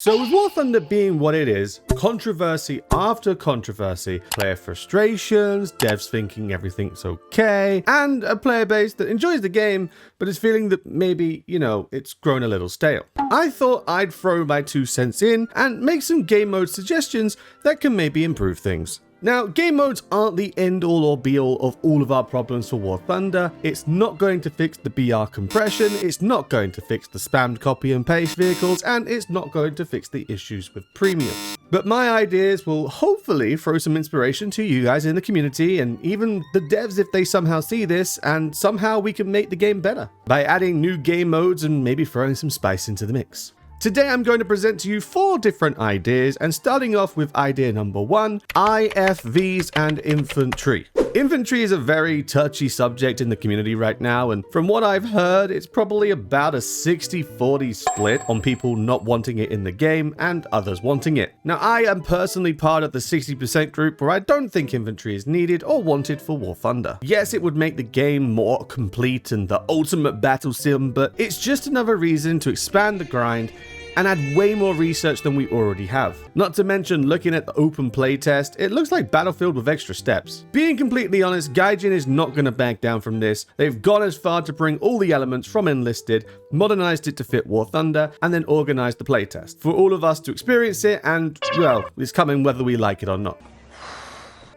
So with War Thunder being what it is, controversy after controversy, player frustrations, devs thinking everything's okay, and a player base that enjoys the game but is feeling that maybe, it's grown a little stale. I thought I'd throw my 2 cents in and make some game mode suggestions that can maybe improve things. Now, game modes aren't the end-all or be-all of all of our problems for War Thunder. It's not going to fix the BR compression, it's not going to fix the spammed copy and paste vehicles, and it's not going to fix the issues with premiums. But my ideas will hopefully throw some inspiration to you guys in the community, and even the devs if they somehow see this, and somehow we can make the game better by adding new game modes and maybe throwing some spice into the mix. Today I'm going to present to you 4 different ideas, and starting off with idea number 1, IFVs and Infantry. Infantry is a very touchy subject in the community right now, and from what I've heard, it's probably about a 60-40 split on people not wanting it in the game and others wanting it. Now, I am personally part of the 60% group where I don't think Infantry is needed or wanted for War Thunder. Yes, it would make the game more complete and the ultimate battle sim, but it's just another reason to expand the grind and add way more research than we already have. Not to mention, looking at the open playtest, it looks like Battlefield with extra steps. Being completely honest, Gaijin is not going to back down from this. They've gone as far to bring all the elements from Enlisted, modernized it to fit War Thunder, and then organized the playtest for all of us to experience it, and, well, it's coming whether we like it or not.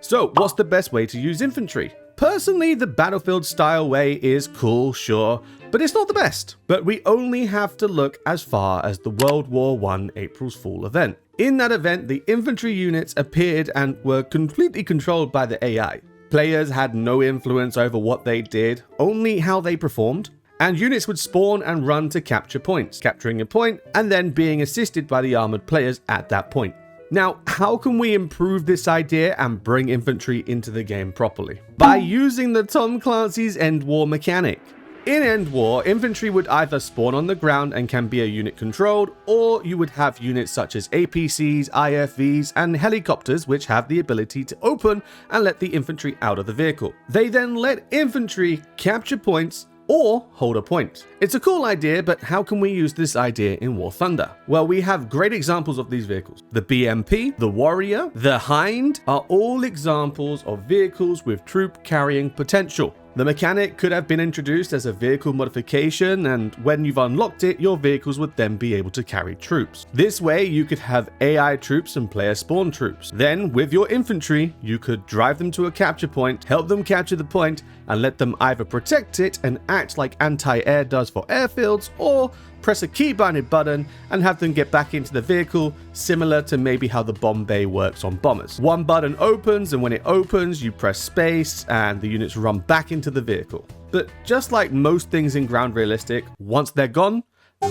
So, what's the best way to use Infantry? Personally, the Battlefield style way is cool, sure, but it's not the best. But we only have to look as far as the World War I April's Fool event. In that event, the infantry units appeared and were completely controlled by the AI. Players had no influence over what they did, only how they performed. And units would spawn and run to capture points, capturing a point and then being assisted by the armored players at that point. Now, how can we improve this idea and bring infantry into the game properly? By using the Tom Clancy's EndWar mechanic. In EndWar, infantry would either spawn on the ground and can be a unit controlled, or you would have units such as APCs, IFVs, and helicopters which have the ability to open and let the infantry out of the vehicle. They then let infantry capture points or hold a point. It's a cool idea, but how can we use this idea in War Thunder? Well, we have great examples of these vehicles. The BMP, the Warrior, the Hind are all examples of vehicles with troop carrying potential. The mechanic could have been introduced as a vehicle modification, and when you've unlocked it, your vehicles would then be able to carry troops. This way, you could have AI troops and player spawn troops. Then, with your infantry, you could drive them to a capture point, help them capture the point, and let them either protect it and act like anti-air does for airfields, or press a key-binded button and have them get back into the vehicle, similar to maybe how the bomb bay works on bombers. One button opens, and when it opens, you press space and the units run back into the vehicle. But just like most things in Ground Realistic, once they're gone,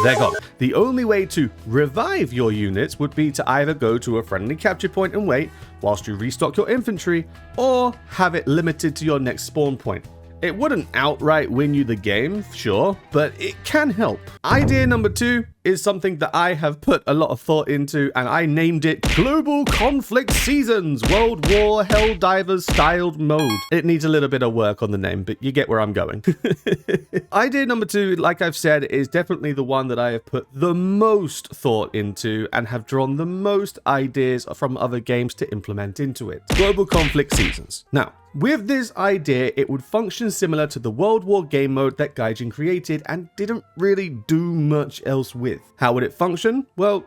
they're gone. The only way to revive your units would be to either go to a friendly capture point and wait whilst you restock your infantry, or have it limited to your next spawn point. It wouldn't outright win you the game, sure, but it can help. Idea number 2 is something that I have put a lot of thought into, and I named it Global Conflict Seasons World War Helldivers styled mode. It needs a little bit of work on the name, but you get where I'm going. Idea number 2, like I've said, is definitely the one that I have put the most thought into and have drawn the most ideas from other games to implement into it. Global Conflict Seasons. Now, with this idea, it would function similar to the World War game mode that Gaijin created and didn't really do much else with. How would it function? Well,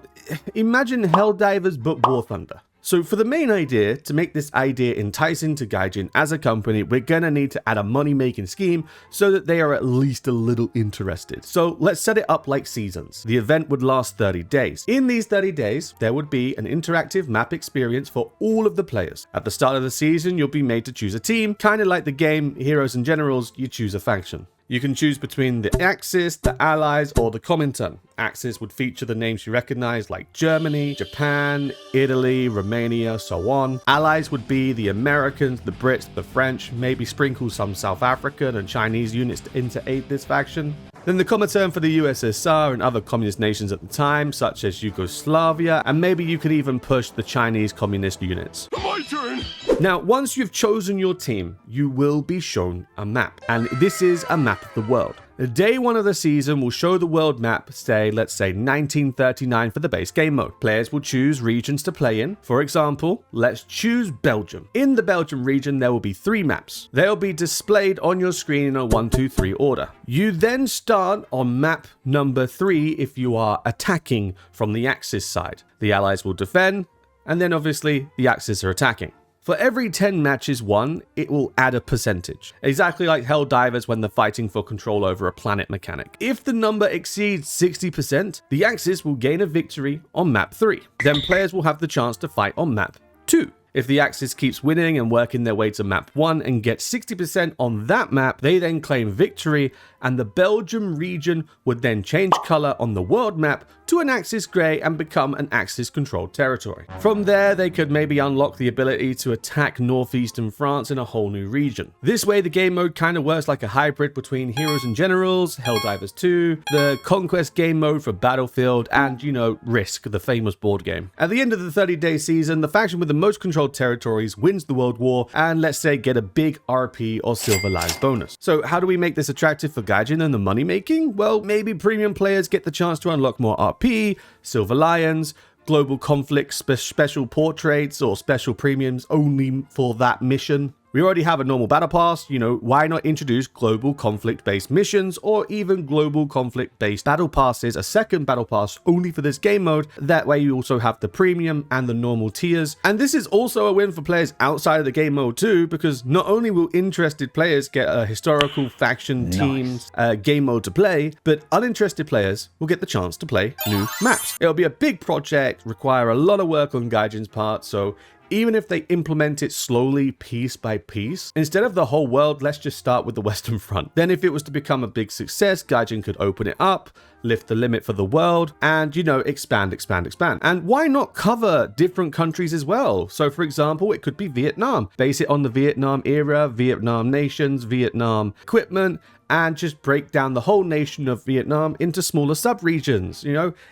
imagine Helldivers but War Thunder. So for the main idea, to make this idea enticing to Gaijin as a company, we're gonna need to add a money-making scheme so that they are at least a little interested. So let's set it up like seasons. The event would last 30 days. In these 30 days, there would be an interactive map experience for all of the players. At the start of the season, you'll be made to choose a team, kind of like the game Heroes and Generals, you choose a faction. You can choose between the Axis, the Allies, or the Comintern. Axis would feature the names you recognize like Germany, Japan, Italy, Romania, so on. Allies would be the Americans, the Brits, the French, maybe sprinkle some South African and Chinese units to aid this faction. Then the Comintern for the USSR and other communist nations at the time, such as Yugoslavia, and maybe you could even push the Chinese communist units. My turn! Now, once you've chosen your team, you will be shown a map, and this is a map of the world. Day 1 of the season will show the world map, say, let's say 1939 for the base game mode. Players will choose regions to play in. For example, let's choose Belgium. In the Belgium region, there will be 3 maps. They'll be displayed on your screen in a 1, 2, 3 order. You then start on map number 3 if you are attacking from the Axis side. The Allies will defend, and then obviously the Axis are attacking. For every 10 matches won, it will add a percentage. Exactly like Helldivers when they're fighting for control over a planet mechanic. If the number exceeds 60%, the Axis will gain a victory on map 3. Then players will have the chance to fight on map 2. If the Axis keeps winning and working their way to map 1 and gets 60% on that map, they then claim victory, and the Belgium region would then change color on the world map to an Axis grey and become an Axis controlled territory. From there, they could maybe unlock the ability to attack northeastern France in a whole new region. This way, the game mode kind of works like a hybrid between Heroes and Generals, Helldivers 2, the Conquest game mode for Battlefield, and, Risk, the famous board game. At the end of the 30-day season, the faction with the most controlled territories wins the world war and, let's say, get a big RP or Silver Lions bonus. So how do we make this attractive for Gaijin and the money making? Well, maybe premium players get the chance to unlock more RP, Silver Lions, global conflicts, special portraits, or special premiums only for that mission. We already have a normal battle pass, why not introduce global conflict-based missions or even global conflict-based battle passes, a second battle pass only for this game mode. That way you also have the premium and the normal tiers. And this is also a win for players outside of the game mode too, because not only will interested players get a historical faction teams game mode to play, but uninterested players will get the chance to play new maps. It'll be a big project, require a lot of work on Gaijin's part, so even if they implement it slowly, piece by piece, instead of the whole world, let's just start with the Western Front. Then if it was to become a big success, Gaijin could open it up, lift the limit for the world, and, expand. And why not cover different countries as well? So, for example, it could be Vietnam. Base it on the Vietnam era, Vietnam nations, Vietnam equipment, and just break down the whole nation of Vietnam into smaller sub-regions.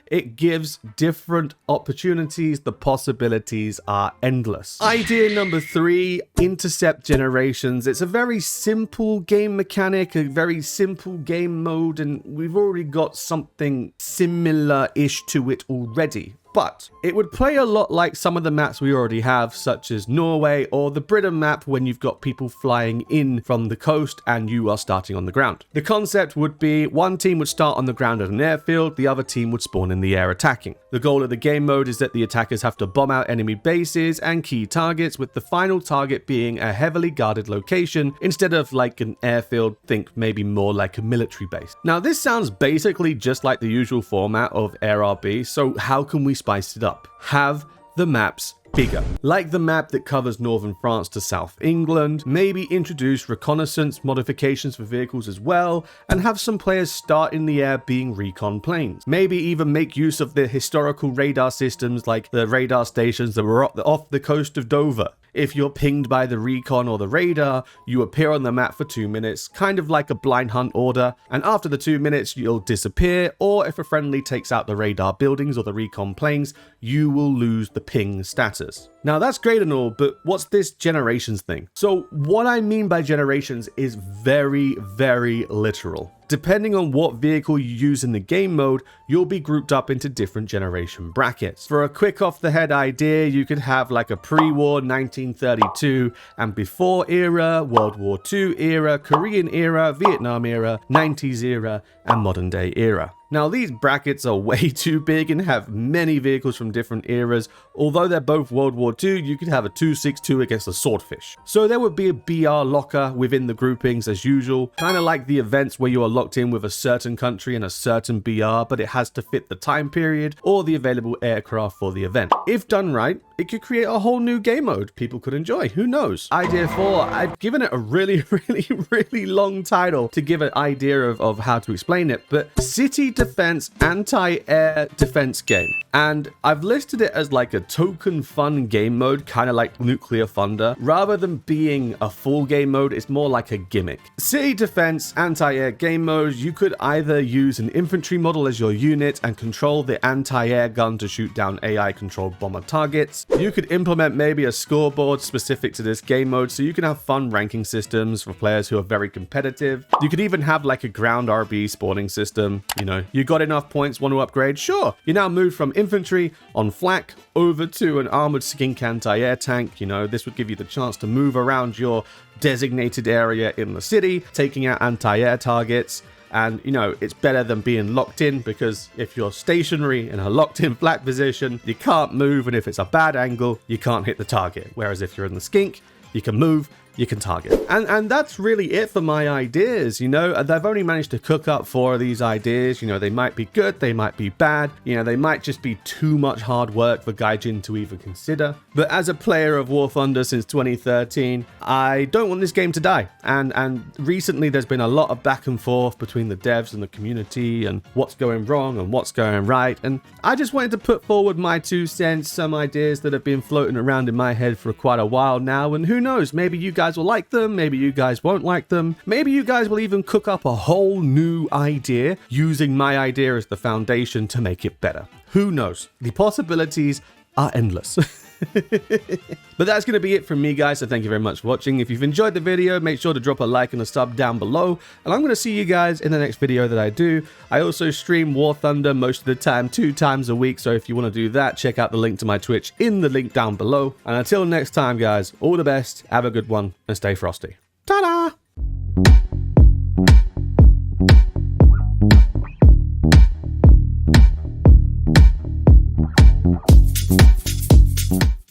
It gives different opportunities. The possibilities are endless. Idea number 3, Intercept Generations. It's a very simple game mechanic, a very simple game mode, and we've already got something similar-ish to it already. But it would play a lot like some of the maps we already have, such as Norway or the Britain map when you've got people flying in from the coast and you are starting on the ground. The concept would be one team would start on the ground at an airfield, the other team would spawn in the air attacking. The goal of the game mode is that the attackers have to bomb out enemy bases and key targets, with the final target being a heavily guarded location instead of like an airfield. Think maybe more like a military base. Now this sounds basically just like the usual format of AirRB, so how can we spice it up? Have the maps bigger. Like the map that covers northern France to South England, maybe introduce reconnaissance modifications for vehicles as well, and have some players start in the air being recon planes. Maybe even make use of the historical radar systems like the radar stations that were off the coast of Dover. If you're pinged by the recon or the radar, you appear on the map for 2 minutes, kind of like a blind hunt order, and after the 2 minutes you'll disappear, or if a friendly takes out the radar buildings or the recon planes, you will lose the ping status. Now that's great and all, but what's this generations thing? So what I mean by generations is very, very literal. Depending on what vehicle you use in the game mode, you'll be grouped up into different generation brackets. For a quick off the head idea, you could have like a pre-war 1932 and before era, World War II era, Korean era, Vietnam era, 90s era, and modern day era. Now these brackets are way too big and have many vehicles from different eras. Although they're both World War II, you could have a 262 against a swordfish. So there would be a BR locker within the groupings as usual, kind of like the events where you are locked in with a certain country and a certain BR, but it has to fit the time period or the available aircraft for the event. If done right, it could create a whole new game mode people could enjoy. Who knows? Idea 4, I've given it a really long title to give an idea of how to explain it, but City Defense Anti-Air Defense Game. And I've listed it as like a token fun game mode, kind of like Nuclear Thunder. Rather than being a full game mode, it's more like a gimmick. City Defense Anti-Air Game Mode modes, you could either use an infantry model as your unit and control the anti-air gun to shoot down AI-controlled bomber targets. You could implement maybe a scoreboard specific to this game mode so you can have fun ranking systems for players who are very competitive. You could even have like a ground RB spawning system. You know, you got enough points, want to upgrade? Sure. You now move from infantry on flak over to an armored skink anti-air tank. You know, this would give you the chance to move around your designated area in the city, taking out anti-air targets. And, you know, it's better than being locked in, because if you're stationary in a locked in flak position, you can't move, and if it's a bad angle, you can't hit the target. Whereas if you're in the skink, you can move, you can target. And that's really it for my ideas. You know, they've only managed to cook up 4 of these ideas. You know, they might be good, they might be bad, you know, they might just be too much hard work for Gaijin to even consider. But as a player of War Thunder since 2013, I don't want this game to die. And recently there's been a lot of back and forth between the devs and the community and what's going wrong and what's going right. And I just wanted to put forward my 2 cents, some ideas that have been floating around in my head for quite a while now. And who knows, maybe you guys will like them, maybe you guys won't like them, maybe you guys will even cook up a whole new idea using my idea as the foundation to make it better. Who knows? The possibilities are endless. But that's going to be it from me, guys, so thank you very much for watching. If you've enjoyed the video, make sure to drop a like and a sub down below, and I'm going to see you guys in the next video that I do. I also stream War Thunder most of the time, 2 times a week, so if you want to do that, check out the link to my Twitch in the link down below. And until next time, guys, all the best, have a good one, and stay frosty.